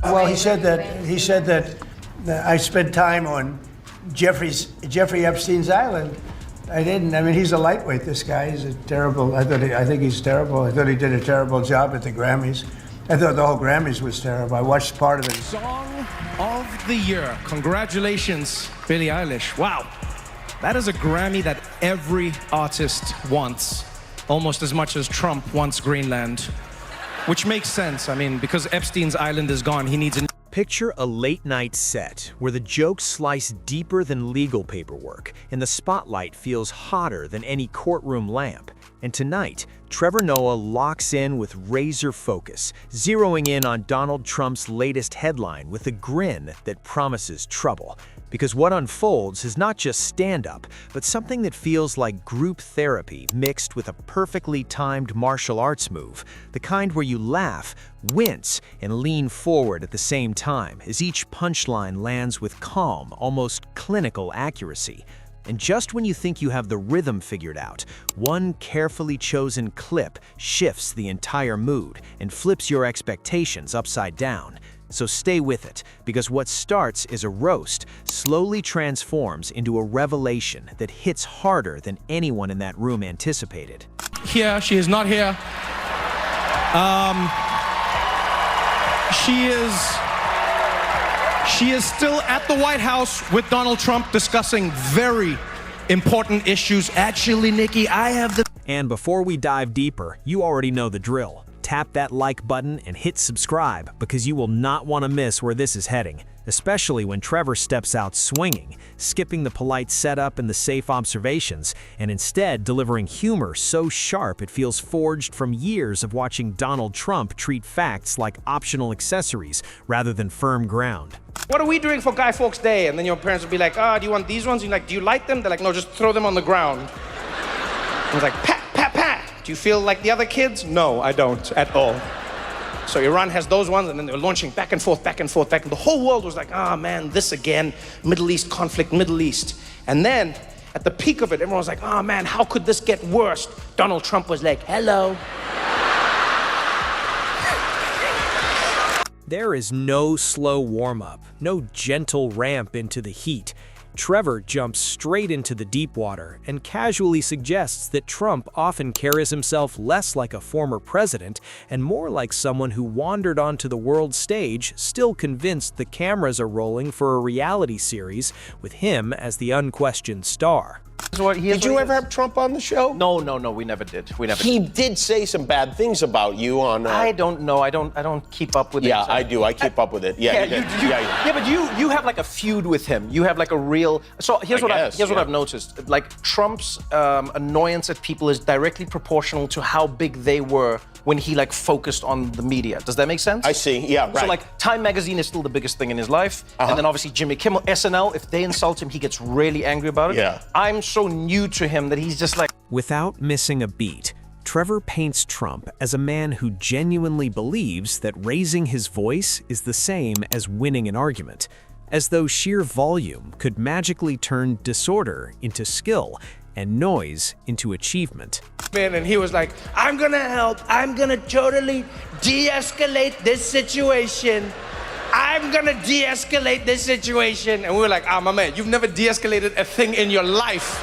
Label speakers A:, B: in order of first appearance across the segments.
A: Well, he said that I spent time on Jeffrey Epstein's island. I didn't. I mean, he's a lightweight. This guy. He's a terrible. I think he's terrible. I thought he did a terrible job at the Grammys. I thought the whole Grammys was terrible. I watched part of it.
B: Song of the Year. Congratulations, Billie Eilish. Wow. That is a Grammy that every artist wants, almost as much as Trump wants Greenland. Which makes sense. I mean, because Epstein's island is gone, he needs a...
C: Picture a late-night set where the jokes slice deeper than legal paperwork and the spotlight feels hotter than any courtroom lamp. And tonight, Trevor Noah locks in with razor focus, zeroing in on Donald Trump's latest headline with a grin that promises trouble. Because what unfolds is not just stand-up, but something that feels like group therapy mixed with a perfectly timed martial arts move, the kind where you laugh, wince, and lean forward at the same time as each punchline lands with calm, almost clinical accuracy. And just when you think you have the rhythm figured out, one carefully chosen clip shifts the entire mood and flips your expectations upside down. So stay with it, because what starts as a roast slowly transforms into a revelation that hits harder than anyone in that room anticipated.
B: Here, she is not here. She is still at the White House with Donald Trump discussing very important issues. Actually, Nikki, I have the...
C: And before we dive deeper, you already know the drill. Tap that like button and hit subscribe because you will not want to miss where this is heading, especially when Trevor steps out swinging, skipping the polite setup and the safe observations, and instead delivering humor so sharp it feels forged from years of watching Donald Trump treat facts like optional accessories rather than firm ground.
B: What are we doing for Guy Fawkes Day? And then your parents will be like, do you want these ones? And you're like, do you like them? They're like, no, just throw them on the ground. And it's like, pat, pat, pat. Do you feel like the other kids? No, I don't at all. So Iran has those ones, and then they're launching back and forth, back and forth, back. And the whole world was like, man, this again, Middle East conflict, Middle East. And then, at the peak of it, everyone was like, man, how could this get worse? Donald Trump was like, hello.
C: There is no slow warm-up, no gentle ramp into the heat. Trevor jumps straight into the deep water and casually suggests that Trump often carries himself less like a former president and more like someone who wandered onto the world stage, still convinced the cameras are rolling for a reality series with him as the unquestioned star.
D: Did you ever have Trump on the show?
E: No, we never did.
D: He did say some bad things about you on...
E: I don't know. I don't keep up with it.
D: Yeah, I do. I keep up with it. Yeah,
E: but you have like a feud with him. You have like a real... So here's what I've noticed. Like Trump's annoyance at people is directly proportional to how big they were when he like focused on the media. Does that make sense?
D: I see. Yeah, right.
E: So like Time Magazine is still the biggest thing in his life. And then obviously Jimmy Kimmel, SNL, if they insult him, he gets really angry about it.
D: Yeah.
E: I'm so new to him that he's just like...
C: Without missing a beat, Trevor paints Trump as a man who genuinely believes that raising his voice is the same as winning an argument, as though sheer volume could magically turn disorder into skill and noise into achievement.
B: And he was like, I'm gonna help. I'm gonna totally de-escalate this situation. I'm gonna de-escalate this situation. And we were like, my man, you've never de-escalated a thing in your life.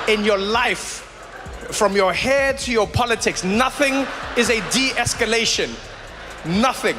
B: In your life. From your hair to your politics, nothing is a de-escalation. Nothing.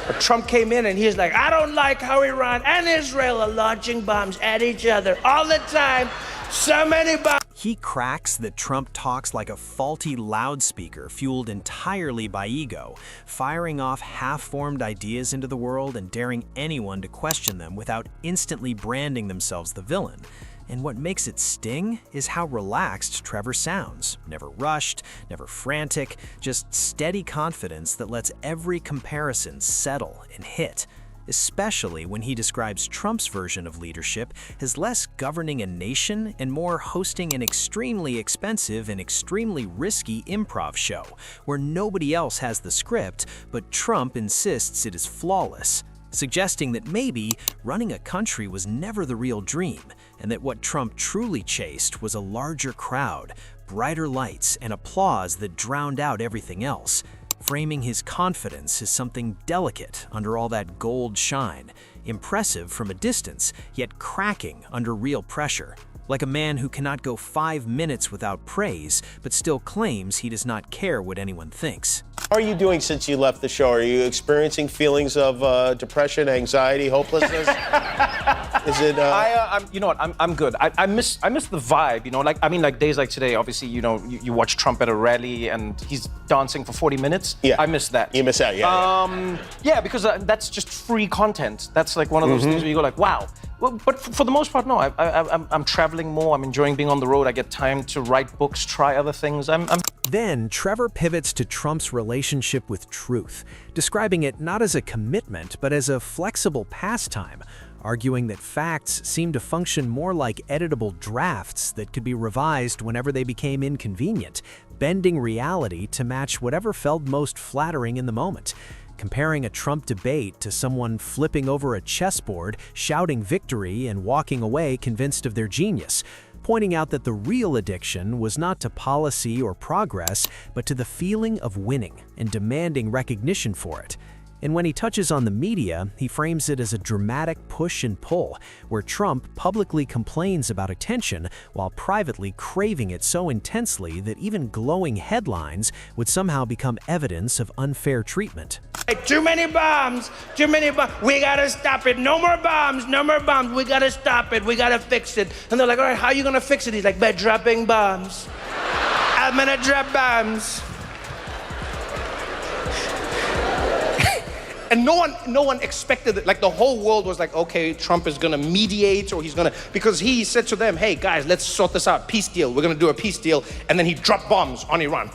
B: But Trump came in and he's like, I don't like how Iran and Israel are launching bombs at each other all the time. So many bombs.
C: He cracks that Trump talks like a faulty loudspeaker fueled entirely by ego, firing off half-formed ideas into the world and daring anyone to question them without instantly branding themselves the villain. And what makes it sting is how relaxed Trevor sounds. Never rushed, never frantic, just steady confidence that lets every comparison settle and hit. Especially when he describes Trump's version of leadership as less governing a nation and more hosting an extremely expensive and extremely risky improv show, where nobody else has the script, but Trump insists it is flawless, suggesting that maybe running a country was never the real dream, and that what Trump truly chased was a larger crowd, brighter lights, and applause that drowned out everything else. framing his confidence as something delicate under all that gold shine, impressive from a distance, yet cracking under real pressure, like a man who cannot go 5 minutes without praise, but still claims he does not care what anyone thinks.
D: How are you doing since you left the show? Are you experiencing feelings of depression, anxiety, hopelessness? Is it?
E: You know what? I'm good. I miss the vibe. You know, like days like today. Obviously, you know, you watch Trump at a rally and he's dancing for 40 minutes.
D: Yeah.
E: I miss that.
D: You miss out, yeah.
E: Yeah, because that's just free content. That's like one of those things where you go like, wow. Well, but for the most part, no. I'm traveling more. I'm enjoying being on the road. I get time to write books, try other things.
C: Then, Trevor pivots to Trump's relationship with truth, describing it not as a commitment, but as a flexible pastime, arguing that facts seem to function more like editable drafts that could be revised whenever they became inconvenient, bending reality to match whatever felt most flattering in the moment. Comparing a Trump debate to someone flipping over a chessboard, shouting victory, and walking away convinced of their genius, pointing out that the real addiction was not to policy or progress, but to the feeling of winning and demanding recognition for it. And when he touches on the media, he frames it as a dramatic push and pull, where Trump publicly complains about attention while privately craving it so intensely that even glowing headlines would somehow become evidence of unfair treatment.
B: Too many bombs, too many bombs. We gotta stop it. No more bombs, no more bombs. We gotta stop it. We gotta fix it. And they're like, all right, how are you gonna fix it? He's like, by dropping bombs. I'm gonna drop bombs. And no one expected it. Like the whole world was like, okay, Trump is gonna mediate, or he's gonna, because he said to them, hey guys, let's sort this out, peace deal. We're gonna do a peace deal. And then he dropped bombs on Iran.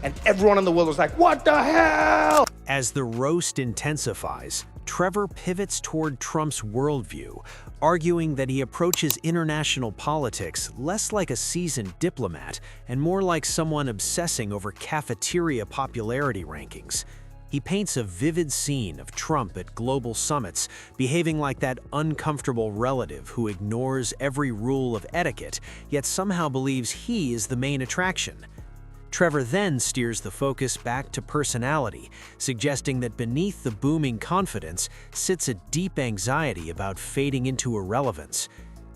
B: And everyone in the world was like, what the hell?
C: As the roast intensifies, Trevor pivots toward Trump's worldview, arguing that he approaches international politics less like a seasoned diplomat and more like someone obsessing over cafeteria popularity rankings. He paints a vivid scene of Trump at global summits, behaving like that uncomfortable relative who ignores every rule of etiquette, yet somehow believes he is the main attraction. Trevor then steers the focus back to personality, suggesting that beneath the booming confidence sits a deep anxiety about fading into irrelevance.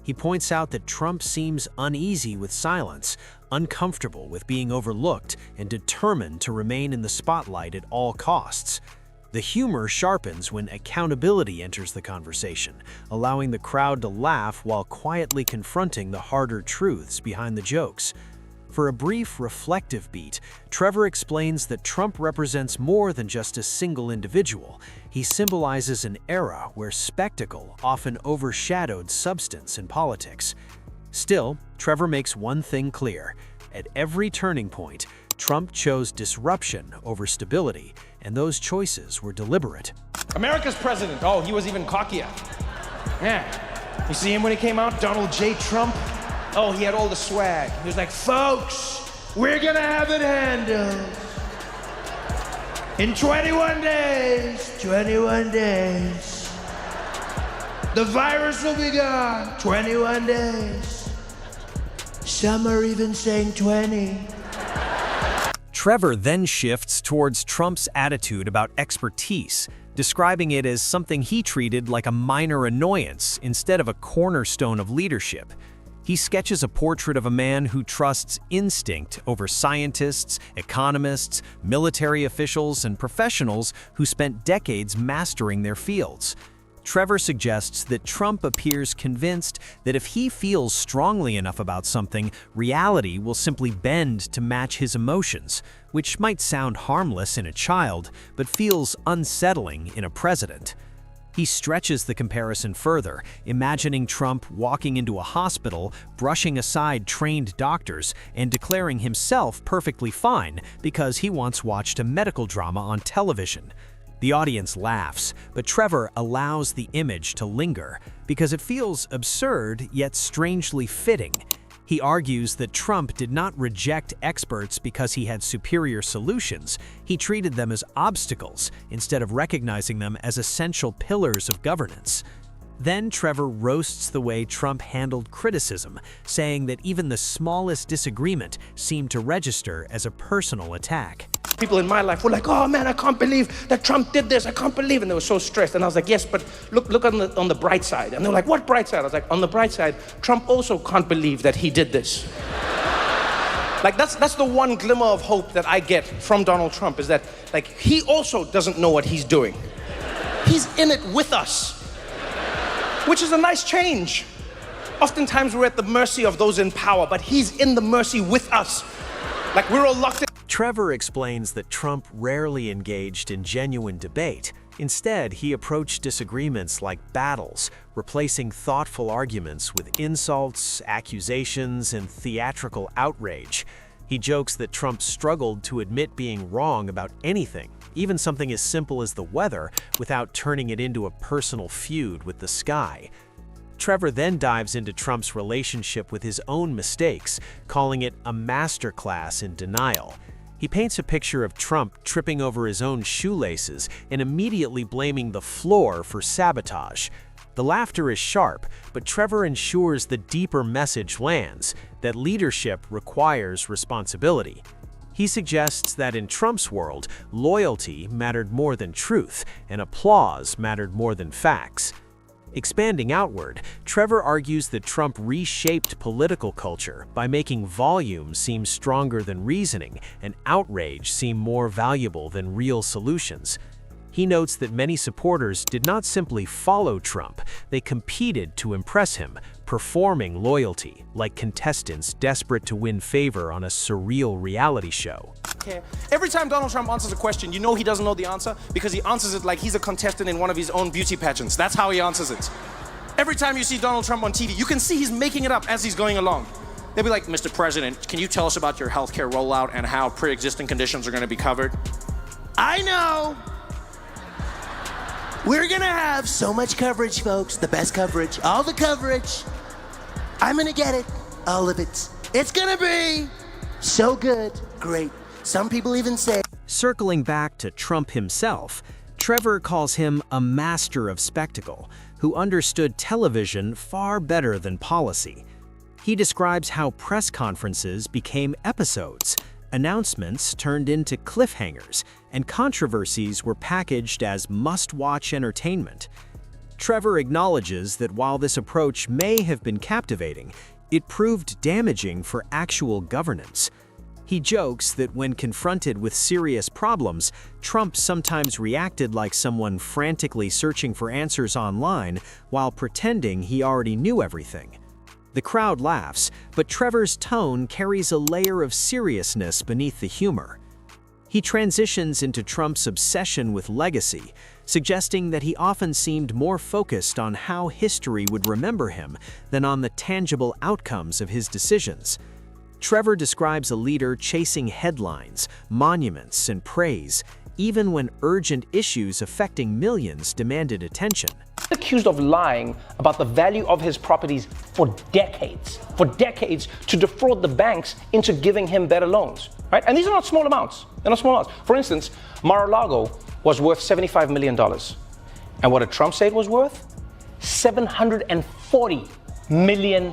C: He points out that Trump seems uneasy with silence, uncomfortable with being overlooked, and determined to remain in the spotlight at all costs. The humor sharpens when accountability enters the conversation, allowing the crowd to laugh while quietly confronting the harder truths behind the jokes. For a brief, reflective beat, Trevor explains that Trump represents more than just a single individual. He symbolizes an era where spectacle often overshadowed substance in politics. Still, Trevor makes one thing clear. At every turning point, Trump chose disruption over stability, and those choices were deliberate.
B: America's president. Oh, he was even cockier. Yeah. You see him when he came out? Donald J. Trump? Oh, he had all the swag. He was like, folks, we're gonna have it handled. In 21 days, the virus will be gone. 21 days. Some are even saying 20.
C: Trevor then shifts towards Trump's attitude about expertise, describing it as something he treated like a minor annoyance instead of a cornerstone of leadership. He sketches a portrait of a man who trusts instinct over scientists, economists, military officials, and professionals who spent decades mastering their fields. Trevor suggests that Trump appears convinced that if he feels strongly enough about something, reality will simply bend to match his emotions, which might sound harmless in a child, but feels unsettling in a president. He stretches the comparison further, imagining Trump walking into a hospital, brushing aside trained doctors, and declaring himself perfectly fine because he once watched a medical drama on television. The audience laughs, but Trevor allows the image to linger because it feels absurd yet strangely fitting. He argues that Trump did not reject experts because he had superior solutions. He treated them as obstacles instead of recognizing them as essential pillars of governance. Then Trevor roasts the way Trump handled criticism, saying that even the smallest disagreement seemed to register as a personal attack.
B: People in my life were like, oh man, I can't believe that Trump did this. I can't believe. And they were so stressed. And I was like, yes, but look on the bright side. And they were like, what bright side? I was like, on the bright side, Trump also can't believe that he did this. Like that's the one glimmer of hope that I get from Donald Trump, is that like he also doesn't know what he's doing. He's in it with us, which is a nice change. Oftentimes we're at the mercy of those in power, but he's in the mercy with us. Like we're all locked in.
C: Trevor explains that Trump rarely engaged in genuine debate. Instead, he approached disagreements like battles, replacing thoughtful arguments with insults, accusations, and theatrical outrage. He jokes that Trump struggled to admit being wrong about anything, even something as simple as the weather, without turning it into a personal feud with the sky. Trevor then dives into Trump's relationship with his own mistakes, calling it a masterclass in denial. He paints a picture of Trump tripping over his own shoelaces and immediately blaming the floor for sabotage. The laughter is sharp, but Trevor ensures the deeper message lands, that leadership requires responsibility. He suggests that in Trump's world, loyalty mattered more than truth, and applause mattered more than facts. Expanding outward, Trevor argues that Trump reshaped political culture by making volume seem stronger than reasoning and outrage seem more valuable than real solutions. He notes that many supporters did not simply follow Trump, they competed to impress him, performing loyalty, like contestants desperate to win favor on a surreal reality show.
E: Every time Donald Trump answers a question, you know he doesn't know the answer because he answers it like he's a contestant in one of his own beauty pageants. That's how he answers it. Every time you see Donald Trump on TV, you can see he's making it up as he's going along. They'll be like, Mr. President, can you tell us about your healthcare rollout and how pre-existing conditions are going to be covered?
F: I know. We're gonna have so much coverage, folks. The best coverage, all the coverage. I'm gonna get it, all of it. It's gonna be so good, great. Some people even say.
C: Circling back to Trump himself, Trevor calls him a master of spectacle, who understood television far better than policy. He describes how press conferences became episodes, announcements turned into cliffhangers, and controversies were packaged as must-watch entertainment. Trevor acknowledges that while this approach may have been captivating, it proved damaging for actual governance. He jokes that when confronted with serious problems, Trump sometimes reacted like someone frantically searching for answers online while pretending he already knew everything. The crowd laughs, but Trevor's tone carries a layer of seriousness beneath the humor. He transitions into Trump's obsession with legacy, suggesting that he often seemed more focused on how history would remember him than on the tangible outcomes of his decisions. Trevor describes a leader chasing headlines, monuments, and praise, even when urgent issues affecting millions demanded attention.
E: Accused of lying about the value of his properties for decades to defraud the banks into giving him better loans, right? And these are not small amounts. They're not small amounts. For instance, Mar-a-Lago was worth $75 million. And what did Trump say it was worth? $740 million.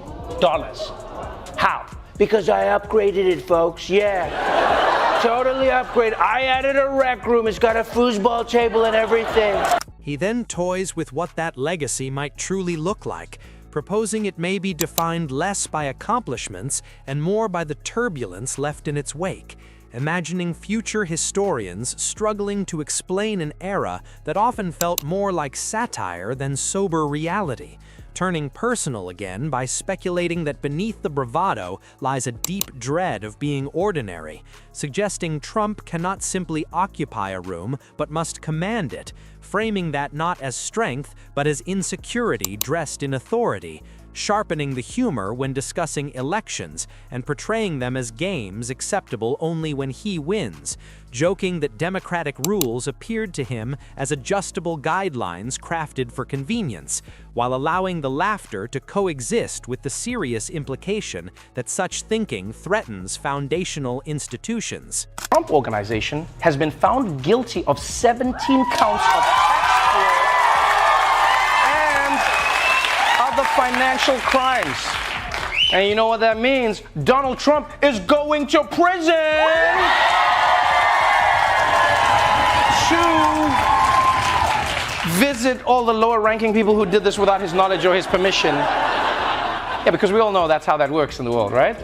E: How? Because I upgraded it, folks, yeah. Totally upgraded. I added a rec room. It's got a foosball table and everything.
G: He then toys with what that legacy might truly look like, proposing it may be defined less by accomplishments and more by the turbulence left in its wake, imagining future historians struggling to explain an era that often felt more like satire than sober reality, turning personal again by speculating that beneath the bravado lies a deep dread of being ordinary, suggesting Trump cannot simply occupy a room but must command it, framing that not as strength but as insecurity dressed in authority, sharpening the humor when discussing elections and portraying them as games acceptable only when he wins, joking that democratic rules appeared to him as adjustable guidelines crafted for convenience, while allowing the laughter to coexist with the serious implication that such thinking threatens foundational institutions.
E: The Trump Organization has been found guilty of 17 counts of tax fraud and other financial crimes. And you know what that means? Donald Trump is going to prison! visit all the lower-ranking people who did this without his knowledge or his permission. Yeah, because we all know that's how that works in the world, right?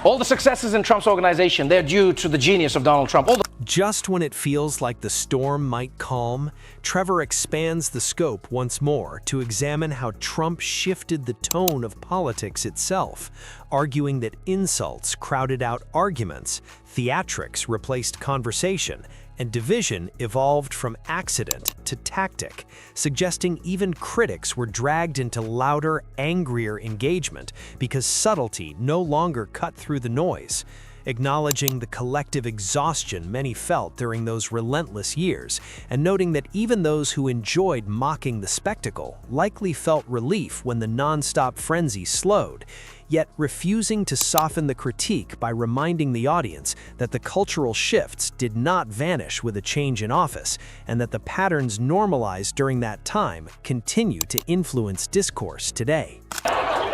E: All the successes in Trump's organization, they're due to the genius of Donald Trump.
C: Just when it feels like the storm might calm, Trevor expands the scope once more to examine how Trump shifted the tone of politics itself, arguing that insults crowded out arguments, theatrics replaced conversation, and division evolved from accident to tactic, suggesting even critics were dragged into louder, angrier engagement because subtlety no longer cut through the noise. Acknowledging the collective exhaustion many felt during those relentless years, and noting that even those who enjoyed mocking the spectacle likely felt relief when the non-stop frenzy slowed, yet refusing to soften the critique by reminding the audience that the cultural shifts did not vanish with a change in office, and that the patterns normalized during that time continue to influence discourse today.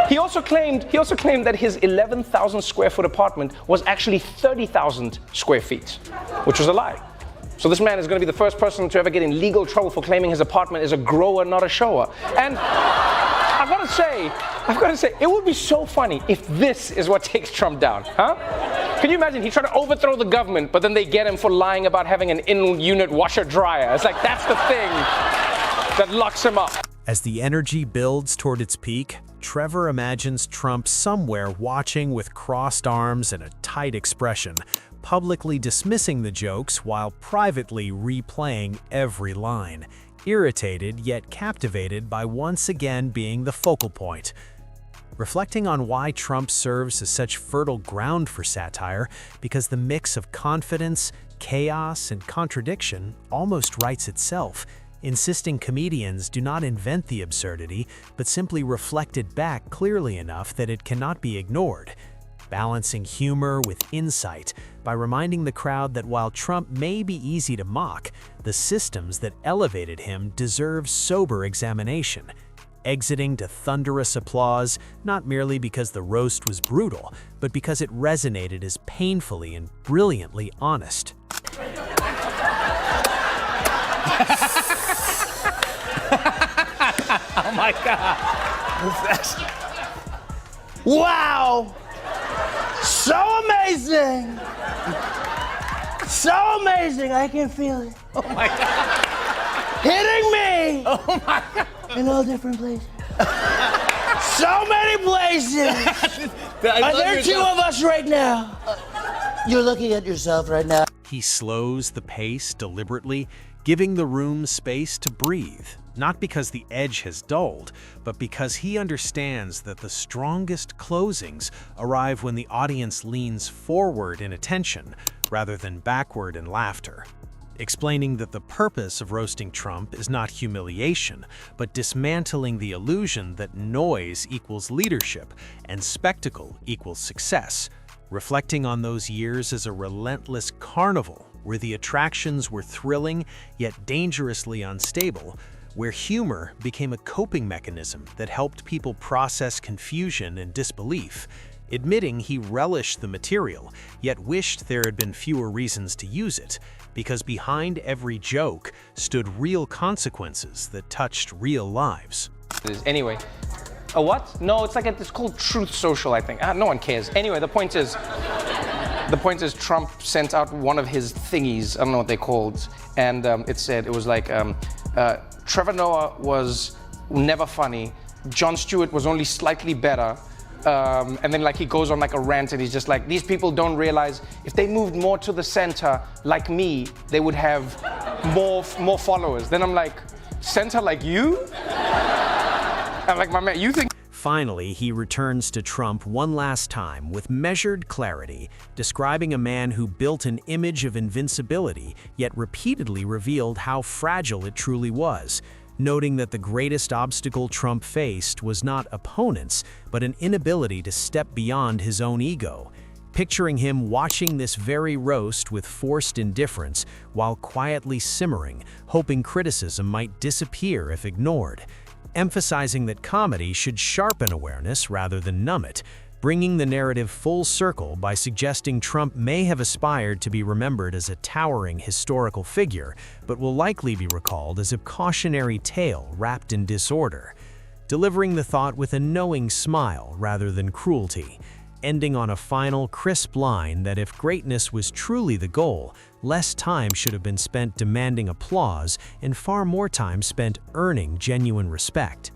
E: He also claimed that his 11,000 square foot apartment was actually 30,000 square feet, which was a lie. So this man is going to be the first person to ever get in legal trouble for claiming his apartment is a grower, not a shower. And I've got to say, it would be so funny if this is what takes Trump down, huh? Can you imagine? He tried to overthrow the government, but then they get him for lying about having an in-unit washer-dryer. It's like, that's the thing that locks him up.
C: As the energy builds toward its peak, Trevor imagines Trump somewhere watching with crossed arms and a tight expression, publicly dismissing the jokes while privately replaying every line, irritated yet captivated by once again being the focal point. Reflecting on why Trump serves as such fertile ground for satire, because the mix of confidence, chaos, and contradiction almost writes itself, insisting comedians do not invent the absurdity, but simply reflect it back clearly enough that it cannot be ignored. Balancing humor with insight by reminding the crowd that while Trump may be easy to mock, the systems that elevated him deserve sober examination. Exiting to thunderous applause, not merely because the roast was brutal, but because it resonated as painfully and brilliantly honest.
B: Oh my God. Wow. So amazing. So amazing. I can feel it. Oh my God. Hitting me. Oh my God. In all different places. So many places. Are there two of us right now?
F: You're looking at yourself right now.
C: He slows the pace deliberately, giving the room space to breathe, not because the edge has dulled, but because he understands that the strongest closings arrive when the audience leans forward in attention rather than backward in laughter. Explaining that the purpose of roasting Trump is not humiliation, but dismantling the illusion that noise equals leadership and spectacle equals success, reflecting on those years as a relentless carnival where the attractions were thrilling yet dangerously unstable, where humor became a coping mechanism that helped people process confusion and disbelief, admitting he relished the material, yet wished there had been fewer reasons to use it, because behind every joke stood real consequences that touched real lives.
E: Anyway, a what? No, it's called Truth Social, I think. No one cares. Anyway, the point is Trump sent out one of his thingies, I don't know what they're called, and it was like, Trevor Noah was never funny, Jon Stewart was only slightly better, and then he goes on a rant and he's just like, these people don't realize if they moved more to the center like me, they would have more followers. Then I'm like, center like you? I'm like, my man, you think?
C: Finally, he returns to Trump one last time with measured clarity, describing a man who built an image of invincibility, yet repeatedly revealed how fragile it truly was, noting that the greatest obstacle Trump faced was not opponents, but an inability to step beyond his own ego. Picturing him watching this very roast with forced indifference while quietly simmering, hoping criticism might disappear if ignored. Emphasizing that comedy should sharpen awareness rather than numb it, bringing the narrative full circle by suggesting Trump may have aspired to be remembered as a towering historical figure, but will likely be recalled as a cautionary tale wrapped in disorder, delivering the thought with a knowing smile rather than cruelty, ending on a final, crisp line that if greatness was truly the goal, less time should have been spent demanding applause and far more time spent earning genuine respect.